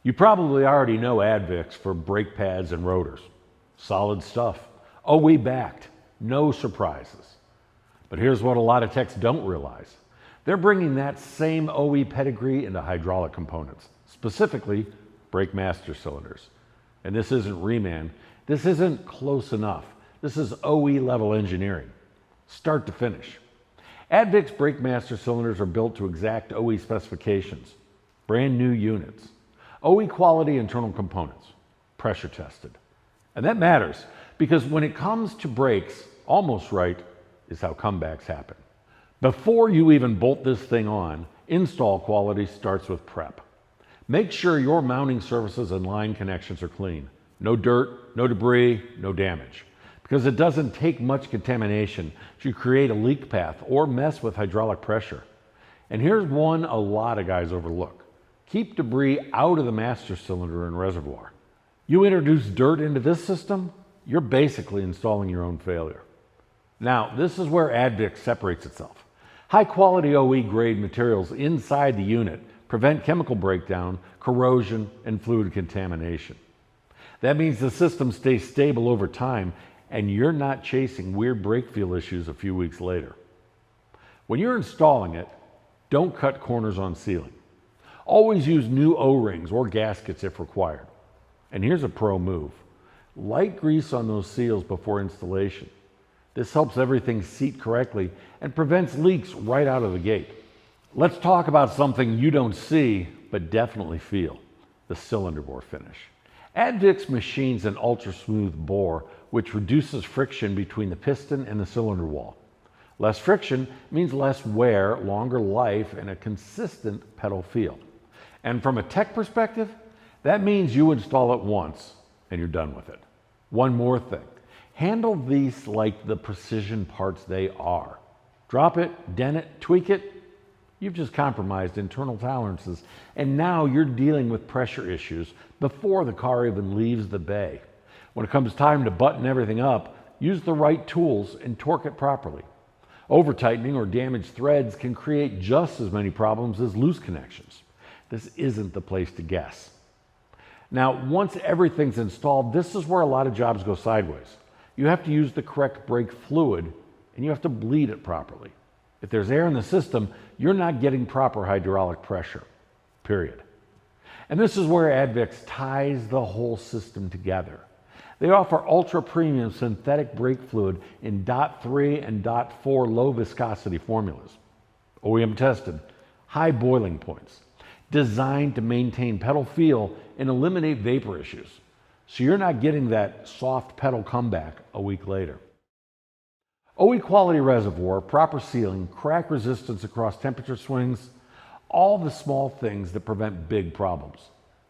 You probably already know Advix for brake pads and rotors. Solid stuff. OE backed. No surprises. But here's what a lot of techs don't realize. They're bringing that same OE pedigree into hydraulic components, specifically brake master cylinders. And this isn't reman. This isn't close enough. This is OE level engineering, start to finish. Advix brake master cylinders are built to exact OE specifications, brand new units, OE quality internal components, pressure tested. And that matters because when it comes to brakes, almost right is how comebacks happen. Before you even bolt this thing on, install quality starts with prep. Make sure your mounting surfaces and line connections are clean. No dirt, no debris, no damage. Because it doesn't take much contamination to create a leak path or mess with hydraulic pressure. And here's one a lot of guys overlook. Keep debris out of the master cylinder and reservoir. You introduce dirt into this system, you're basically installing your own failure. Now, this is where Advix separates itself. High quality OE grade materials inside the unit prevent chemical breakdown, corrosion, and fluid contamination. That means the system stays stable over time and you're not chasing weird brake feel issues a few weeks later. When you're installing it, don't cut corners on sealing. Always use new O-rings or gaskets if required. And here's a pro move. Light grease on those seals before installation. This helps everything seat correctly and prevents leaks right out of the gate. Let's talk about something you don't see, but definitely feel, the cylinder bore finish. Advix machines an ultra smooth bore, which reduces friction between the piston and the cylinder wall. Less friction means less wear, longer life, and a consistent pedal feel. And from a tech perspective, that means you install it once and you're done with it. One more thing, handle these like the precision parts they are. Drop it, dent it, tweak it, you've just compromised internal tolerances, and now you're dealing with pressure issues before the car even leaves the bay. When it comes time to button everything up, use the right tools and torque it properly. Over-tightening or damaged threads can create just as many problems as loose connections. This isn't the place to guess. Now, once everything's installed, this is where a lot of jobs go sideways. You have to use the correct brake fluid, and you have to bleed it properly. If there's air in the system, you're not getting proper hydraulic pressure, period. And this is where Advix ties the whole system together. They offer ultra premium synthetic brake fluid in DOT3 and DOT4 low viscosity formulas. OEM tested, high boiling points, designed to maintain pedal feel and eliminate vapor issues. So you're not getting that soft pedal comeback a week later. OE quality reservoir, proper sealing, crack resistance across temperature swings, all the small things that prevent big problems.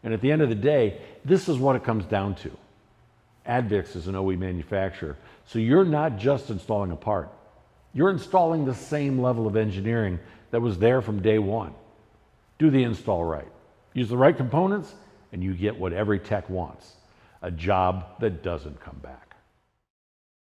And at the end of the day, this is what it comes down to. Advix is an OE manufacturer, so you're not just installing a part. You're installing the same level of engineering that was there from day one. Do the install right. Use the right components, and you get what every tech wants, a job that doesn't come back.